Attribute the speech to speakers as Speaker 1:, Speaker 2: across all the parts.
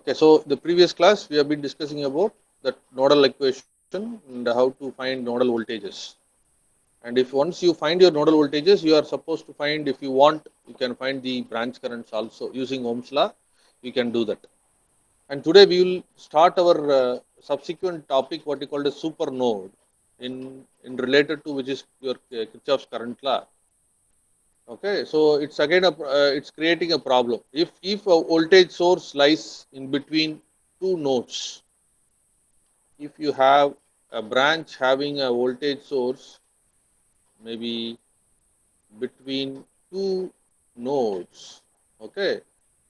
Speaker 1: Okay, so the previous class we have been discussing about that nodal equation and how to find nodal voltages. And if once you find your nodal voltages, you are supposed to find, if you want, you can find the branch currents also using Ohm's law. You can do that. And today we will start our subsequent topic, what you call a super node, in related to which is your Kirchhoff's current law. Okay, so it's again it's creating a problem. If a voltage source lies in between two nodes, if you have a branch having a voltage source maybe between two nodes, okay,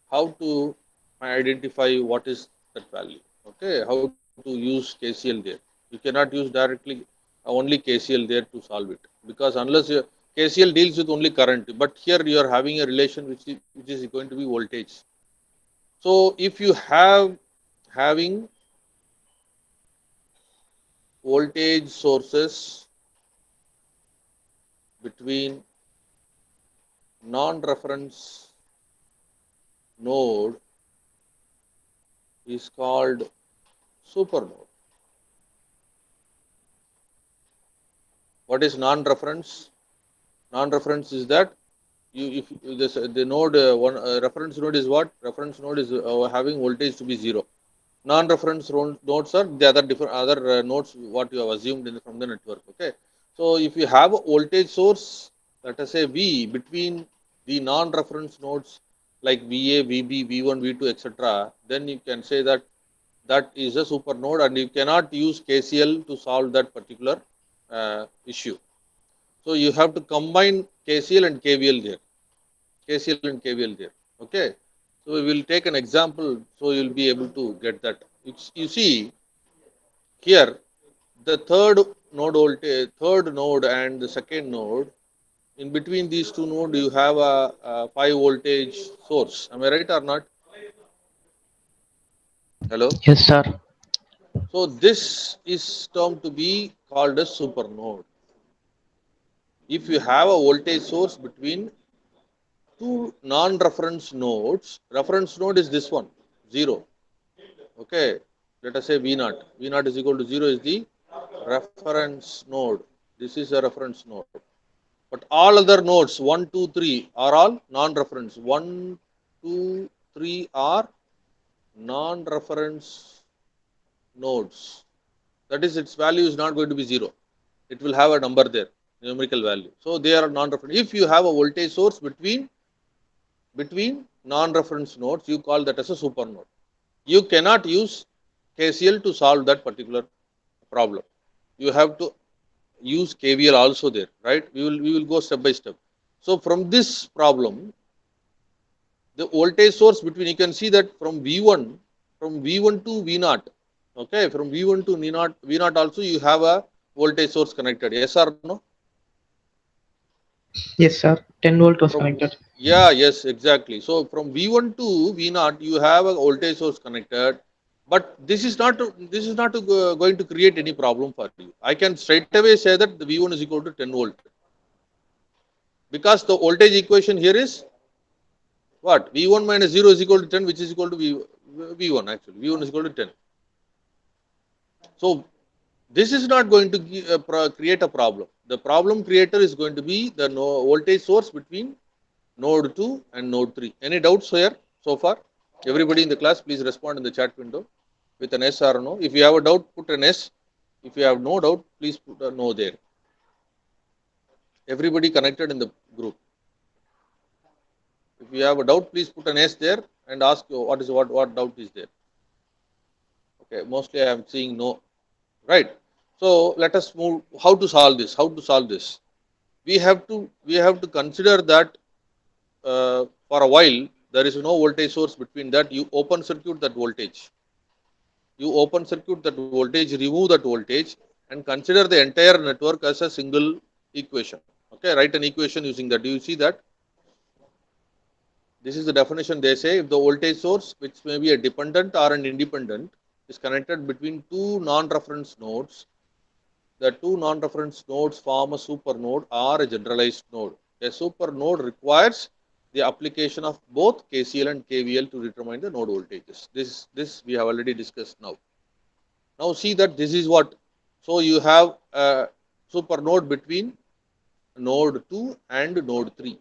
Speaker 1: how to identify what is that value, okay, how to use KCL there. You cannot use directly only KCL there to solve it, because unless KCL deals with only current, but here you are having a relation which is going to be voltage. So if you have having voltage sources between non-reference node is called supernode. What is non-reference? Non-reference is that if this the node one reference node is what? Reference node is having voltage to be zero. Non-reference nodes are the other different other nodes what you have assumed from the network. Okay, so if you have a voltage source, let us say V between the non-reference nodes like VA, VB, V1, V2, etc., then you can say that that is a super node, and you cannot use KCL to solve that particular issue. So you have to combine KCL and KVL there. KCL and KVL there. Okay. So we will take an example, so you will be able to get that. You see here the third node and the second node. In between these two nodes, you have a 5 voltage source. Am I right or not? Hello.
Speaker 2: Yes, sir.
Speaker 1: So this is termed to be called a super node. If you have a voltage source between two non-reference nodes, reference node is this one, 0. Okay, let us say V naught. V naught is equal to 0 is the reference node. This is a reference node. But all other nodes, 1, 2, 3 are all non-reference. 1, 2, 3 are non-reference nodes. That is, its value is not going to be 0. It will have a number there, numerical value. So they are non-reference. If you have a voltage source between non-reference nodes, you call that as a super node. You cannot use KCL to solve that particular problem. You have to use KVL also there, right? We will go step by step. So from this problem, the voltage source between, you can see that from V1 to V naught, okay, from V1 to V naught also you have a voltage source connected. Yes or no?
Speaker 2: Yes, sir. 10 volt was
Speaker 1: From
Speaker 2: connected.
Speaker 1: Yeah, yes, exactly. So from V1 to V naught, you have a voltage source connected, but this is not going to create any problem for you. I can straight away say that the V1 is equal to 10 volt, because the voltage equation here is what? V1 minus 0 is equal to 10, which is equal to V1 actually. V1 is equal to 10. So this is not going to create a problem. The problem creator is going to be the voltage source between node 2 and node 3. Any doubts here so far? Everybody in the class, please respond in the chat window with an yes or no. If you have a doubt, put an S. If you have no doubt, please put a no there. Everybody connected in the group. If you have a doubt, please put an S there and ask what doubt is there. Okay, mostly I am seeing no. Right. So let us move. How to solve this? How to solve this? We have to consider that for a while there is no voltage source between that. You open circuit that voltage. You open circuit that voltage, remove that voltage, and consider the entire network as a single equation. Okay, write an equation using that. Do you see that? This is the definition. They say if the voltage source, which may be a dependent or an independent, is connected between two non-reference nodes, the two non-reference nodes form a super node or a generalized node. A super node requires the application of both KCL and KVL to determine the node voltages. This we have already discussed now. Now see that this is what, so you have a super node between node 2 and node 3.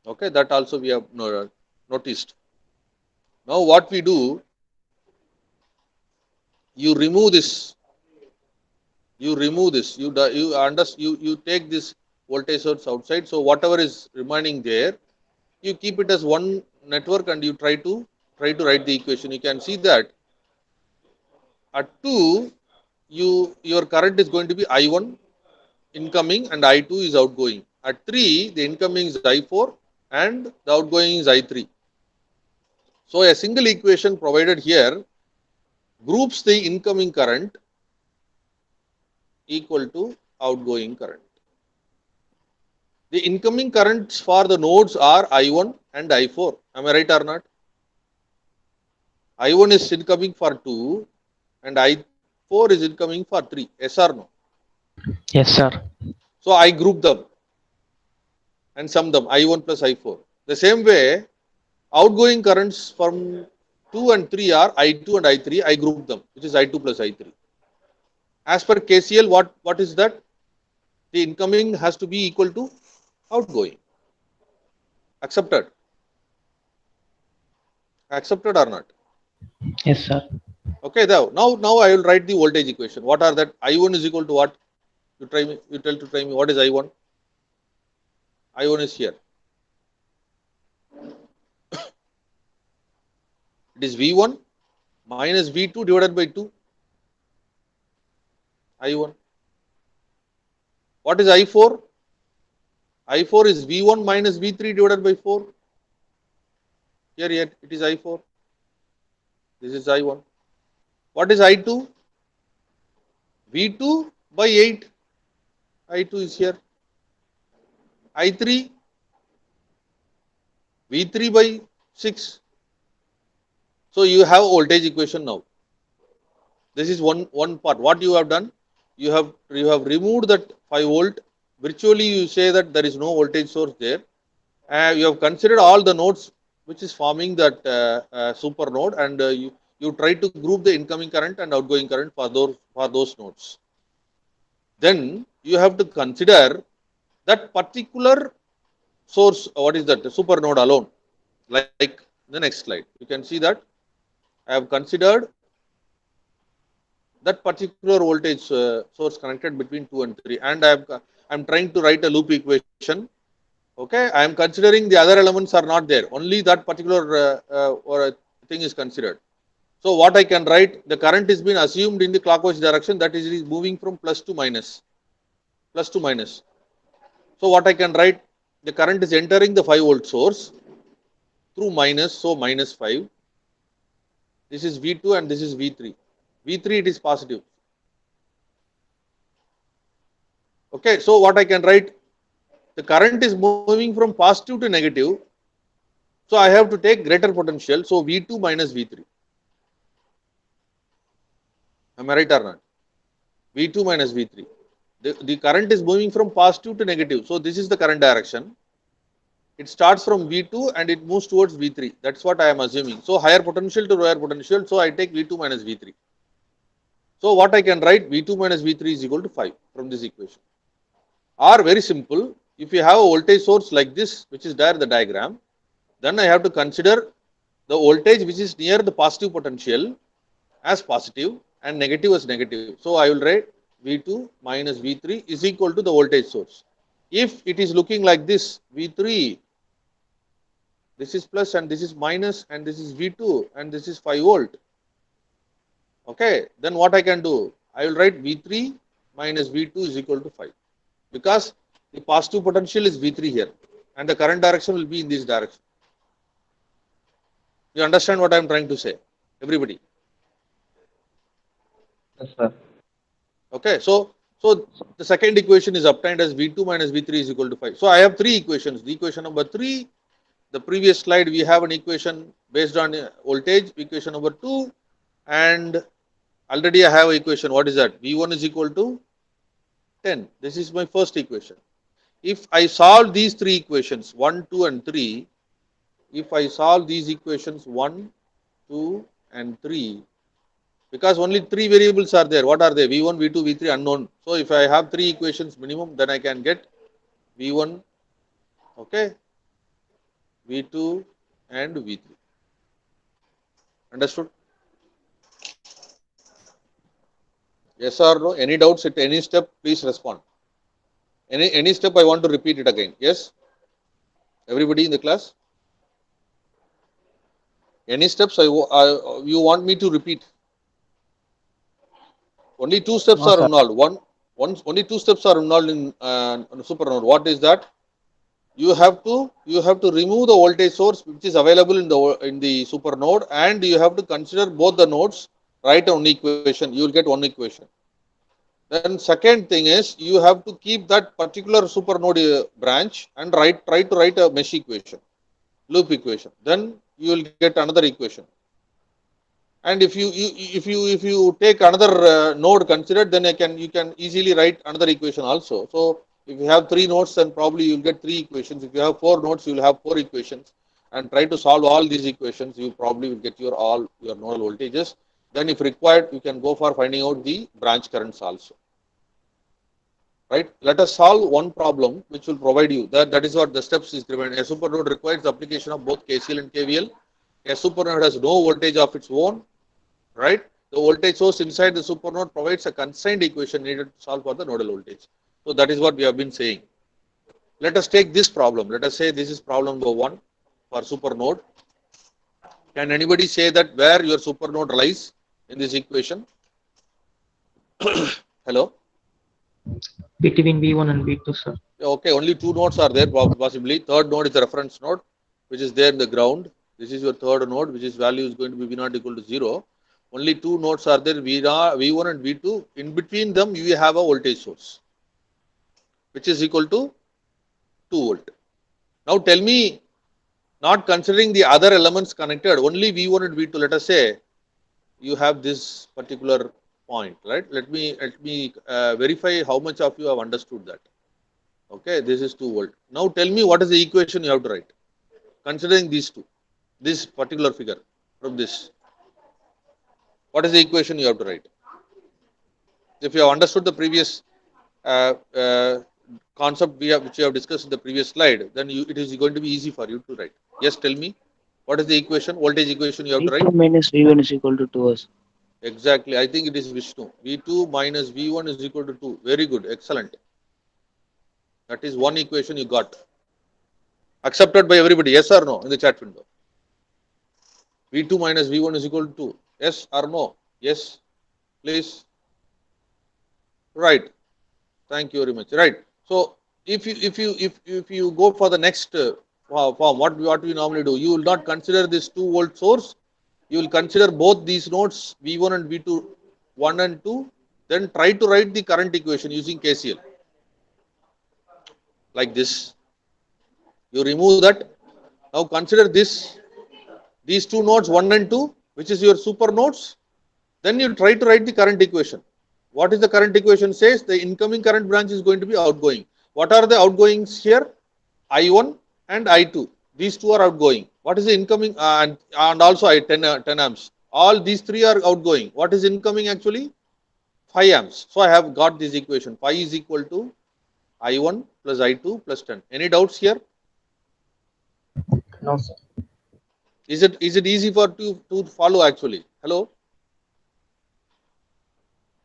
Speaker 1: Okay, that also we have noticed. Now what we do, you remove this, you take this voltage source outside. So whatever is remaining there, you keep it as one network and you try to write the equation. You can see that at 2, your current is going to be I1 incoming and I2 is outgoing. At 3, the incoming is I4 and the outgoing is I3. So a single equation provided here groups the incoming current equal to outgoing current. The incoming currents for the nodes are I1 and I4. Am I right or not? I1 is incoming for 2 and I4 is incoming for 3. Yes or no?
Speaker 2: Yes, sir.
Speaker 1: So I group them and sum them, I1 plus I4. The same way, outgoing currents from 2 and 3 are I2 and I3. I group them, which is I2 plus I3. As per KCL, what is that? The incoming has to be equal to outgoing. Accepted? Accepted or not?
Speaker 2: Yes, sir.
Speaker 1: Okay, now I will write the voltage equation. What are that? I1 is equal to what? You tell me what is I1? I1 is here. It is V1 minus V2 divided by 2. I1. What is I4? I4 is V1 minus V3 divided by 4. Here it is I4. This is I1. What is I2? V2 by 8. I2 is here. I3, V3 by 6. So you have voltage equation now. This is one part. What you have done? You have removed that 5 volt. Virtually you say that there is no voltage source there. You have considered all the nodes which is forming that super node, and you try to group the incoming current and outgoing current for those nodes. Then you have to consider that particular source. What is that? The super node alone. Like the next slide, you can see that I have considered that particular voltage source connected between 2 and 3, and I am trying to write a loop equation. Okay, I am considering the other elements are not there. Only that particular thing is considered. So what I can write, the current is being assumed in the clockwise direction, that is, it is moving from plus to minus. So what I can write, the current is entering the 5 volt source through minus, so minus 5. This is V2 and this is V3. V3 it is positive. Okay, so what I can write, the current is moving from positive to negative. So I have to take greater potential. So V2 minus V3. Am I right or not? V2 minus V3. The current is moving from positive to negative. So this is the current direction. It starts from V2 and it moves towards V3. That's what I am assuming. So higher potential to lower potential. So I take V2 minus V3. So what I can write, V2 minus V3 is equal to 5 from this equation. Or very simple, if you have a voltage source like this, which is there in the diagram, then I have to consider the voltage which is near the positive potential as positive and negative as negative. So I will write V2 minus V3 is equal to the voltage source. If it is looking like this, V3, this is plus and this is minus and this is V2 and this is 5 volt. Okay, then what I can do? I will write V3 minus V2 is equal to 5, because the positive potential is V3 here and the current direction will be in this direction. You understand what I am trying to say, everybody?
Speaker 2: Yes, sir.
Speaker 1: Okay, so the second equation is obtained as V2 minus V3 is equal to 5. So I have 3 equations. The equation number 3, the previous slide we have an equation based on voltage, equation number 2, and already I have an equation. What is that? V1 is equal to 10. This is my first equation. if I solve these three equations, 1, 2 and 3, if I solve these equations 1, 2 and 3, because only three variables are there. What are they? V1, V2, V3 unknown. So if I have three equations minimum, then I can get V1, okay, V2 and V3. Understood? Yes or no? Any doubts at any step, please respond. Any step I want to repeat it again. Yes? Everybody in the class? Any steps you want me to repeat? Only two steps
Speaker 2: No,
Speaker 1: are
Speaker 2: sir.
Speaker 1: involved. Only two steps are involved in supernode. What is that? You have to remove the voltage source which is available in the supernode, and you have to consider both the nodes. Write one equation. You will get one equation. Then second thing is you have to keep that particular supernode branch and try to write a mesh equation, loop equation. Then you will get another equation. And if you take another node considered, then you can easily write another equation also. So if you have three nodes, then probably you'll get three equations. If you have four nodes, you'll have four equations. And try to solve all these equations, you probably will get all your nodal voltages. Then if required, you can go for finding out the branch currents also. Right? Let us solve one problem which will provide you that is what the steps is given. A supernode requires the application of both KCL and KVL. A supernode has no voltage of its own. Right? The voltage source inside the supernode provides a constrained equation needed to solve for the nodal voltage. So that is what we have been saying. Let us take this problem. Let us say this is problem number 1 for supernode. Can anybody say that where your supernode lies in this equation? Hello?
Speaker 2: Between V1 and V2, sir.
Speaker 1: Okay, only two nodes are there possibly. Third node is the reference node, which is there in the ground. This is your third node, which is value is going to be V0 equal to 0. Only two nodes are there, V1 and V2. In between them, you have a voltage source, which is equal to 2 volt. Now tell me, not considering the other elements connected, only V1 and V2, let us say you have this particular point, right? Let me verify how much of you have understood that. Okay, this is 2 volt. Now tell me what is the equation you have to write, considering these two, this particular figure from this. What is the equation you have to write? If you have understood the previous concept which we have discussed in the previous slide, then it is going to be easy for you to write. Yes, tell me, what is the equation, voltage equation you have to write?
Speaker 3: V2 minus V1 is equal to 2.
Speaker 1: Exactly, I think it is Vishnu. V2 minus V1 is equal to 2. Very good, excellent. That is one equation you got. Accepted by everybody, yes or no, in the chat window? V2 minus V1 is equal to 2. Yes or no? Yes, please. Right. Thank you very much. Right. So if you go for the next form, what we normally do, you will not consider this 2 volt source. You will consider both these nodes V1 and V2, 1 and 2. Then try to write the current equation using KCL. Like this. You remove that. Now consider these two nodes 1 and 2, which is your super nodes. Then you try to write the current equation. What is the current equation says? The incoming current branch is going to be outgoing. What are the outgoings here? I1 and I2. These two are outgoing. What is the incoming? And also 10 amps. All these three are outgoing. What is incoming actually? 5 amps. So I have got this equation. Phi is equal to I1 plus I2 plus 10. Any doubts here?
Speaker 2: No, sir.
Speaker 1: Is it easy for you to follow actually? Hello?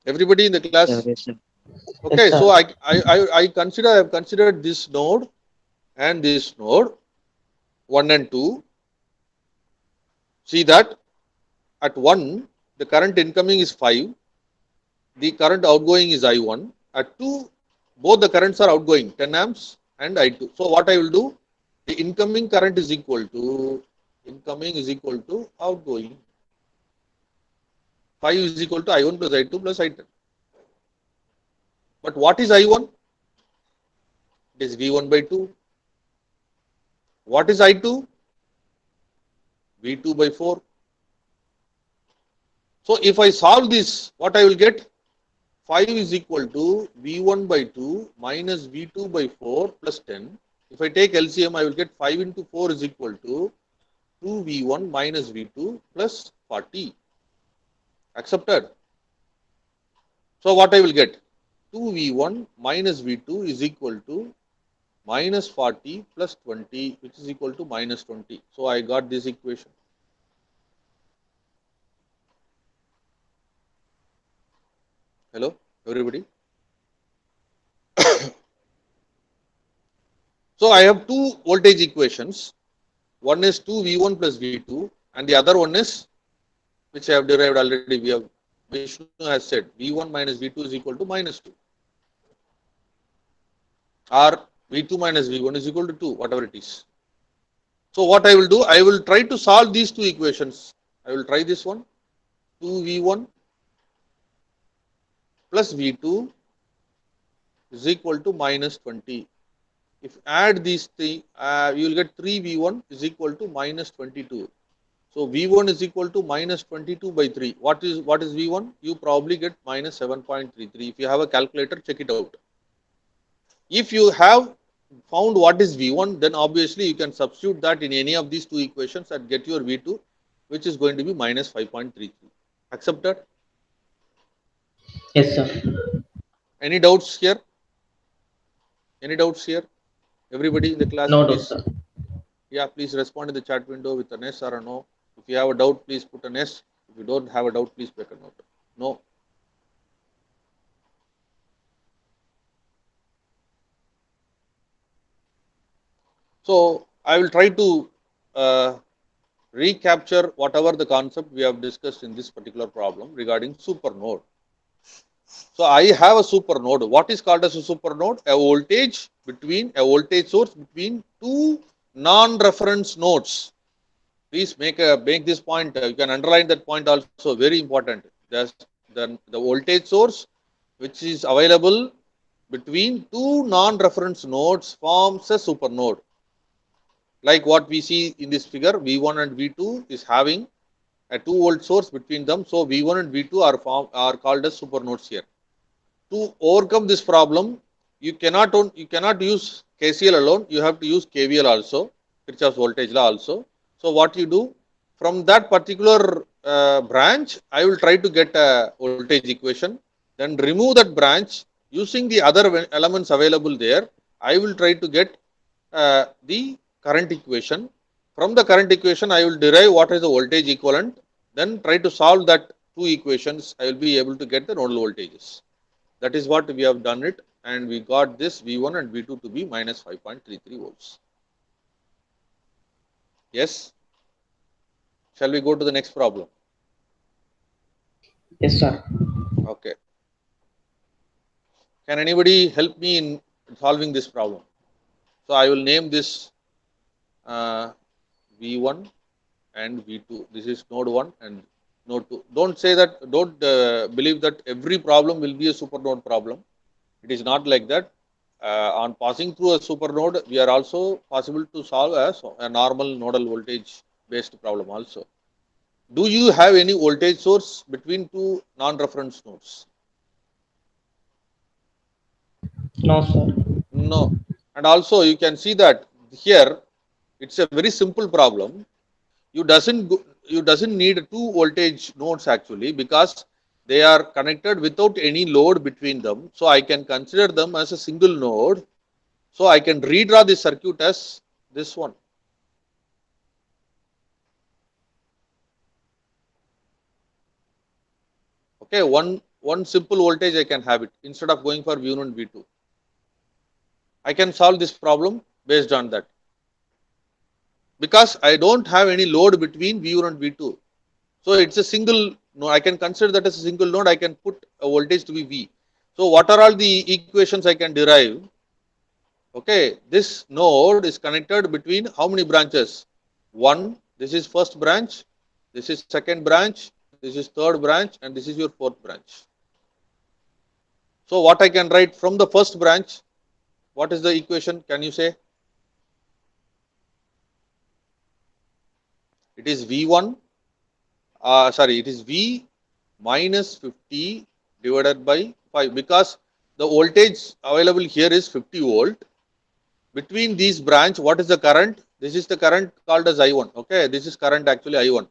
Speaker 1: Everybody in the class?
Speaker 3: Yes, sir.
Speaker 1: Okay,
Speaker 2: Yes, sir.
Speaker 1: so I have considered this node and this node 1 and 2. See that at 1 the current incoming is 5, the current outgoing is I1. At 2 both the currents are outgoing 10 amps and I2. So what I will do, the incoming current is equal to outgoing. 5 is equal to I1 plus I2 plus I10. But what is I1? It is V1 by 2. What is I2? V2 by 4. So if I solve this, what I will get? 5 is equal to V1 by 2 minus V2 by 4 plus 10. If I take LCM, I will get 5 into 4 is equal to 2V1 minus V2 plus 40. Accepted. So what I will get? 2V1 minus V2 is equal to minus 40 plus 20, which is equal to minus 20. So I got this equation. Hello, everybody. So I have two voltage equations. One is 2V1 plus V2, and the other one is, which I have derived already. We have Vishnu has said V1 minus V2 is equal to minus 2, or V2 minus V1 is equal to 2, whatever it is. So what I will do, I will try to solve these two equations. I will try this one, 2V1 plus V2 is equal to minus 20. If add these three, you will get 3V1 is equal to minus 22. So V1 is equal to minus 22 by 3. What is V1? You probably get minus 7.33. If you have a calculator, check it out. If you have found what is V1, then obviously you can substitute that in any of these two equations and get your V2, which is going to be minus 5.33. Accepted?
Speaker 2: Yes, sir.
Speaker 1: Any doubts here? Any doubts here? Everybody in the class,
Speaker 2: No doubt,
Speaker 1: please.
Speaker 2: sir.
Speaker 1: Yeah, please respond in the chat window with an yes or a no. If you have a doubt, please put an yes. If you don't have a doubt, please make a note. No. So I will try to recapture whatever the concept we have discussed in this particular problem regarding supernode. So I have a supernode. What is called as a supernode? A voltage source between two non-reference nodes. Please make this point. You can underline that point also. Very important. The voltage source which is available between two non-reference nodes forms a supernode. Like what we see in this figure, V1 and V2 is having a 2-volt source between them. So V1 and V2 are called as supernodes here. To overcome this problem, you cannot use KCL alone. You have to use KVL also, Kirchhoff's voltage law also. So what you do, from that particular branch, I will try to get a voltage equation. Then remove that branch using the other elements available there. I will try to get the current equation. From the current equation, I will derive what is the voltage equivalent. Then try to solve that two equations. I will be able to get the nodal voltages. That is what we have done it, and we got this V1 and V2 to be minus 5.33 volts. Yes? Shall we go to the next problem?
Speaker 2: Yes, sir.
Speaker 1: Okay. Can anybody help me in solving this problem? So I will name this V1 and V2. This is node 1 and node 2. Don't say that, don't believe that every problem will be a supernode problem. It is not like that. On passing through a supernode, we are also possible to solve a normal nodal voltage based problem also. Do you have any voltage source between two non-reference nodes?
Speaker 2: No, sir.
Speaker 1: No. And also you can see that here it's a very simple problem. You doesn't need two voltage nodes actually, because they are connected without any load between them. So I can consider them as a single node. So I can redraw this circuit as this one. Okay, one simple voltage I can have it instead of going for V1 and V2. I can solve this problem based on that, because I don't have any load between V1 and V2. So it's a single node. I can consider that as a single node. I can put a voltage to be V. So what are all the equations I can derive? Okay, this node is connected between how many branches? One, this is first branch, this is second branch, this is third branch, and this is your fourth branch. So what I can write from the first branch, what is the equation? Can you say? It is V1, it is V minus 50 divided by 5 because the voltage available here is 50 volt. Between these branch, what is the current? This is the current called as I1. Okay, this is current actually I1.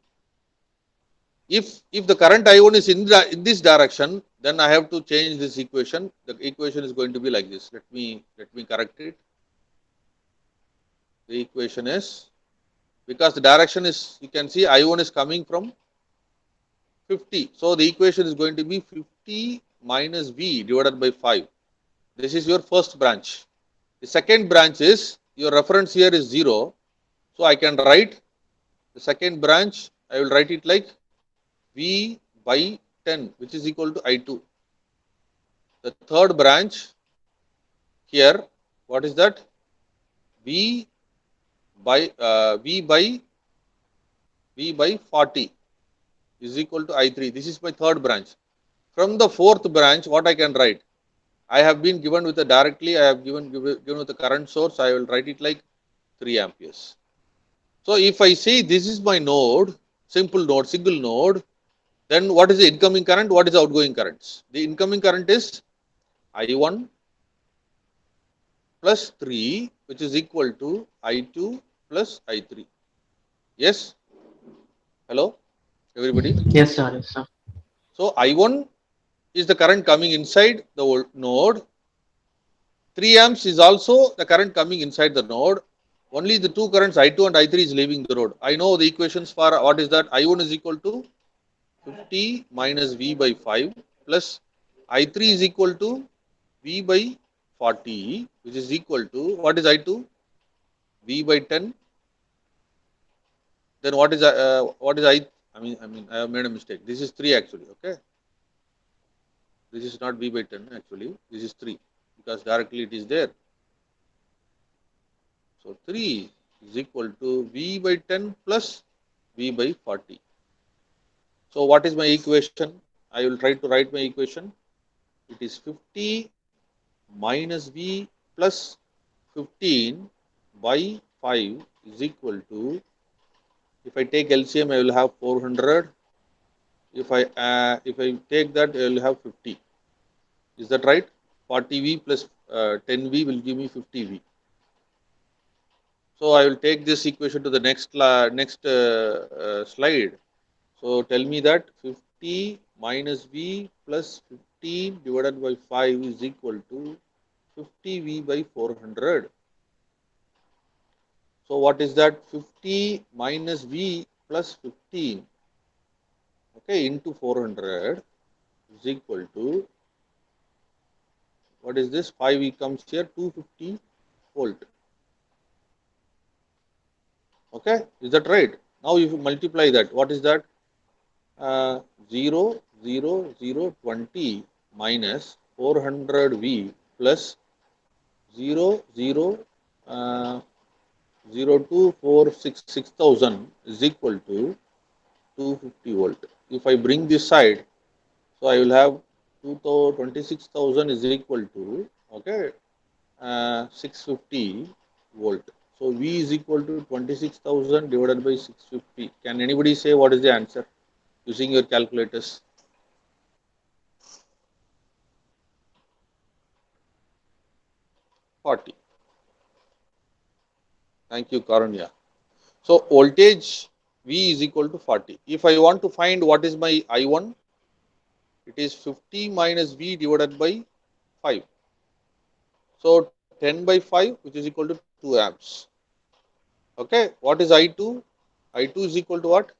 Speaker 1: If the current I1 is in this direction, then I have to change this equation. The equation is going to be like this. Let me correct it. The equation is, because the direction is, you can see I1 is coming from 50, so the equation is going to be 50 minus V divided by 5. This is your first branch. The second branch is, your reference here is 0, so I can write the second branch, I will write it like V by 10, which is equal to I2. The third branch here, what is that? V by 40 is equal to I3. This is my third branch. From the fourth branch, what I can write? I have been given with the directly, I have given with the current source, I will write it like 3 amperes. So if I say this is my node, simple node, single node, then what is the incoming current? What is the outgoing currents? The incoming current is I1 plus 3, which is equal to I2 plus I3. Yes? Hello, everybody?
Speaker 2: Yes, sir. Yes, sir.
Speaker 1: So I1 is the current coming inside the node. 3 amps is also the current coming inside the node. Only the two currents I2 and I3 is leaving the node. I know the equations for what is that? I1 is equal to 50 minus V by 5 plus I3 is equal to V by 40, which is equal to, what is I2? V by 10. Then what is I have made a mistake. This is 3 actually. Okay, this is not V by 10 actually. This is 3 because directly it is there. So 3 is equal to V by 10 plus V by 40. So what is my equation? I will try to write my equation. It is 50 minus V plus 15 by 5 is equal to, if I take LCM, I will have 400. If I take that, I will have 50. Is that right? 40V plus 10V will give me 50V. So I will take this equation to the next slide. So tell me that 50 minus V plus 15 divided by 5 is equal to 50V by 400. So what is that? 50 minus V plus 15, okay, into 400 is equal to, what is this? 5V comes here, 250 volt. Okay, is that right? Now if you multiply that, what is that? 0, 0, 0, 20 minus 400V plus 0, 0, 02466,000 is equal to 250 volt. If I bring this side, so I will have 26,000 is equal to, okay, 650 volt. So V is equal to 26,000 divided by 650. Can anybody say what is the answer using your calculators? Forty. Thank you, Karunya. So voltage V is equal to 40. If I want to find what is my I1, it is 50 minus V divided by 5. So 10 by 5, which is equal to 2 amps. Okay, what is I2? I2 is equal to what?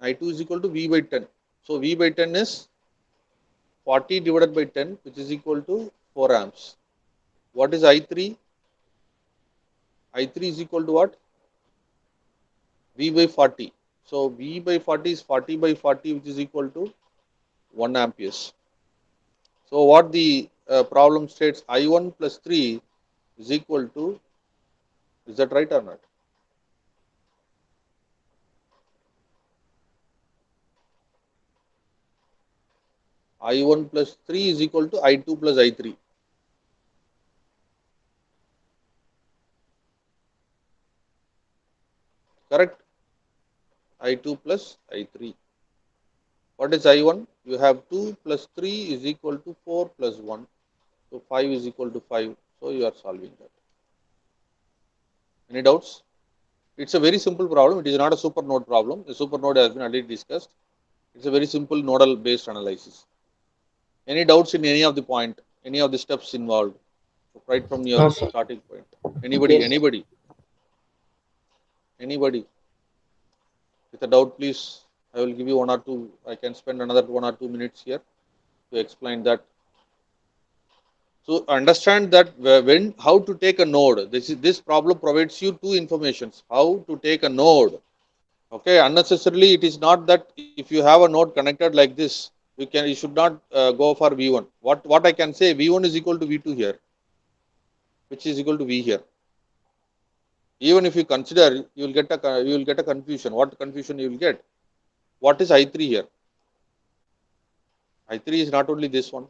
Speaker 1: I2 is equal to V by 10. So V by 10 is 40 divided by 10, which is equal to 4 amps. What is I3? I3 is equal to what? V by 40. So V by 40 is 40 by 40, which is equal to 1 amperes. So what the problem states, I1 plus 3 is equal to, is that right or not? I1 plus 3 is equal to I2 plus I3. Correct? I2 plus I3. What is I1? you have 2 plus 3 is equal to 4 plus 1. So 5 is equal to 5. So you are solving that. Any doubts? It's a very simple problem. It is not a super node problem. The super node has been already discussed. It's a very simple nodal based analysis. Any doubts in any of the point, any of the steps involved, right from your
Speaker 2: No, sir.
Speaker 1: starting point? Anybody,
Speaker 2: Yes, sir.
Speaker 1: anybody with a doubt, please. I will give you 1 or 2. I can spend another 1 or 2 minutes here to explain that. So understand that when how to take a node. This problem provides you two informations. How to take a node. Okay, unnecessarily it is not that if you have a node connected like this, you should not go for V1. What I can say, V1 is equal to V2 here, which is equal to V here. Even if you consider, you will get a confusion. What confusion you will get? What is I3 here? I3 is not only this one.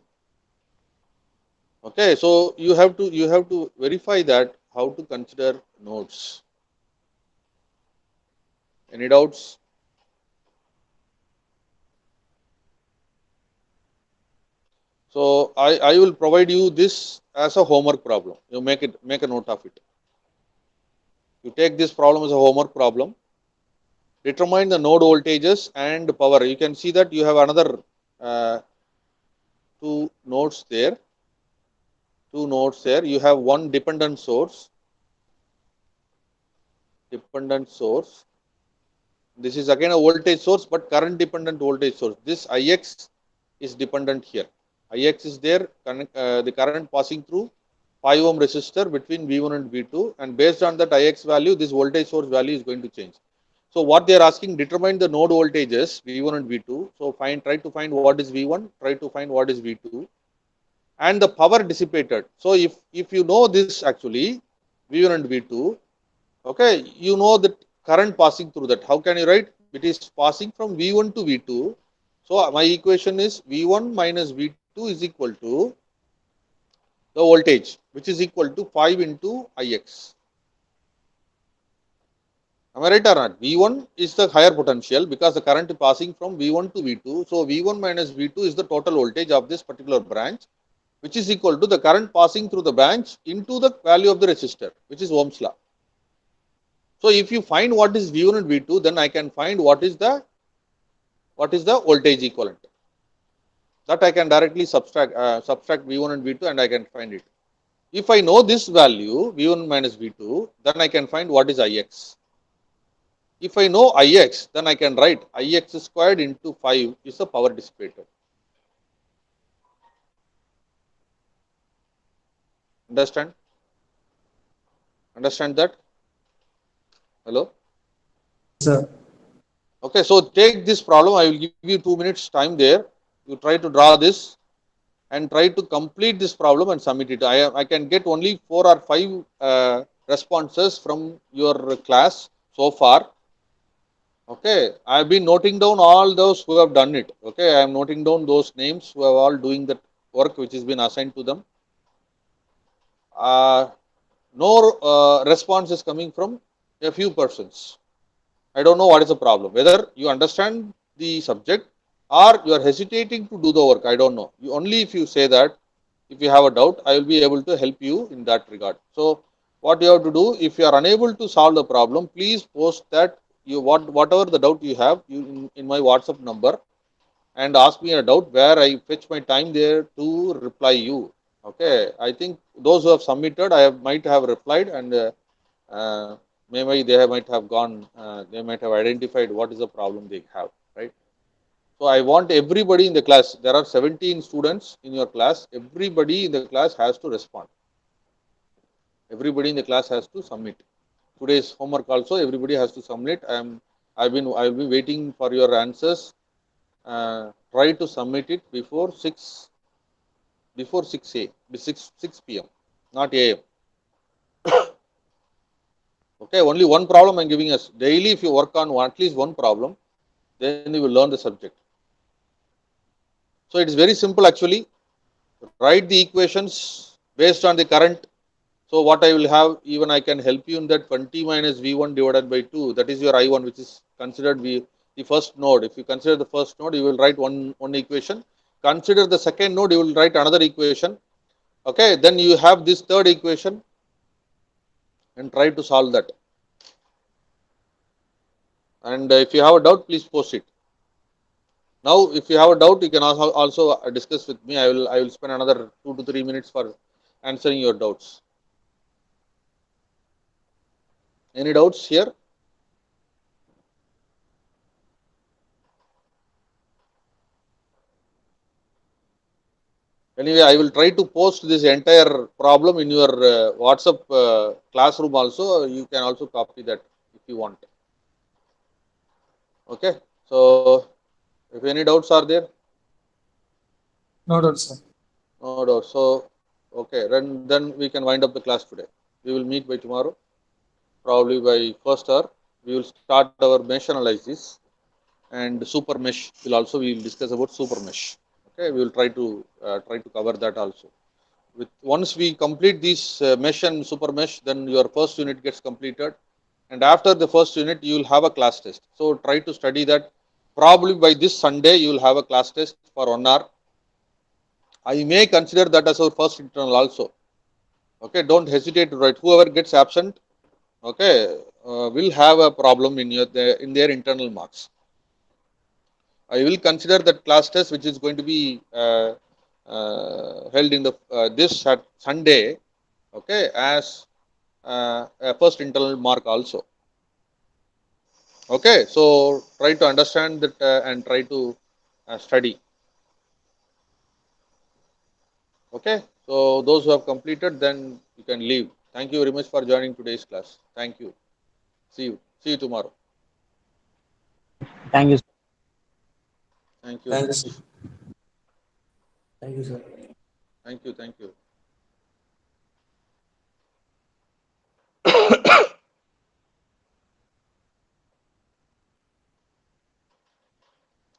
Speaker 1: Okay, so you have to verify that how to consider nodes. Any doubts? So I will provide you this as a homework problem. You make a note of it. You take this problem as a homework problem. Determine the node voltages and power. You can see that you have another two nodes there. You have one dependent source. This is again a voltage source, but current dependent voltage source. This Ix is dependent here. Ix is there, the current passing through 5 ohm resistor between V1 and V2, and based on that Ix value, this voltage source value is going to change. So what they are asking, determine the node voltages V1 and V2. So try to find what is V1, try to find what is V2, and the power dissipated. So if you know this actually, V1 and V2, okay, you know the current passing through that. How can you write? It is passing from V1 to V2. So my equation is V1 minus V2 is equal to the voltage, which is equal to 5 into Ix. Am I right or not? V1 is the higher potential because the current is passing from V1 to V2. So V1 minus V2 is the total voltage of this particular branch, which is equal to the current passing through the branch into the value of the resistor, which is Ohm's law. So if you find what is V1 and V2, then I can find what is the voltage equivalent. That I can directly subtract V1 and V2 and I can find it. If I know this value, V1 minus V2, then I can find what is Ix. If I know Ix, then I can write Ix squared into 5 is the power dissipated. Understand? Understand that? Hello?
Speaker 4: Sir.
Speaker 1: Okay, so take this problem. I will give you 2 minutes time there. You try to draw this and try to complete this problem and submit it. I can get only 4 or 5 responses from your class so far. Okay, I have been noting down all those who have done it. Okay, I am noting down those names who are all doing that work which has been assigned to them. No response is coming from a few persons. I don't know what is the problem. Whether you understand the subject or you are hesitating to do the work, I don't know. Only if you say that, if you have a doubt, I will be able to help you in that regard. So what you have to do, if you are unable to solve the problem, please post that whatever the doubt you have in my WhatsApp number and ask me a doubt where I fetch my time there to reply you. Okay, I think those who have submitted, might have replied and maybe they might have gone, they might have identified what is the problem they have, right? So I want everybody in the class, there are 17 students in your class, everybody in the class has to respond. Everybody in the class has to submit. Today's homework also, everybody has to submit. I will be waiting for your answers. Try to submit it before 6 p.m. not a.m. Okay, only one problem I'm giving us. Daily, if you work on at least one problem, then you will learn the subject. So it is very simple actually. Write the equations based on the current. So what I will have, even I can help you in that 20 minus V1 divided by 2. That is your I1, which is considered the first node. If you consider the first node, you will write one equation. Consider the second node, you will write another equation. Okay, then you have this third equation and try to solve that. And if you have a doubt, please post it. Now, if you have a doubt, you can also discuss with me. I will spend another 2 to 3 minutes for answering your doubts. Any doubts here? Anyway, I will try to post this entire problem in your WhatsApp classroom also. You can also copy that if you want. Okay. So, if any doubts are there,
Speaker 2: No doubt, sir.
Speaker 1: no doubts. So, okay, then we can wind up the class today. We will meet by tomorrow, probably by first hour. We will start our mesh analysis, and super mesh will also we will discuss about super mesh. Okay, we will try to cover that also. With once we complete this mesh and super mesh, then your first unit gets completed, and after the first unit you will have a class test. So try to study that. Probably by this Sunday you will have a class test for 1 hour. I may consider that as our first internal also. Okay, don't hesitate to write. Whoever gets absent, okay, will have a problem in their internal marks. I will consider that class test which is going to be held in the this Sunday, okay, as a first internal mark also. Okay, so try to understand that and try to study. Okay, so those who have completed, then you can leave. Thank you very much for joining today's class. Thank you. See you tomorrow.
Speaker 3: Thank you.
Speaker 1: Thank you.
Speaker 2: Thanks. Thank you, sir.
Speaker 1: Thank you. Thank you.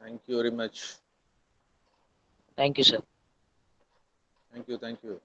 Speaker 1: Thank you very much.
Speaker 3: Thank you, sir.
Speaker 1: Thank you. Thank you.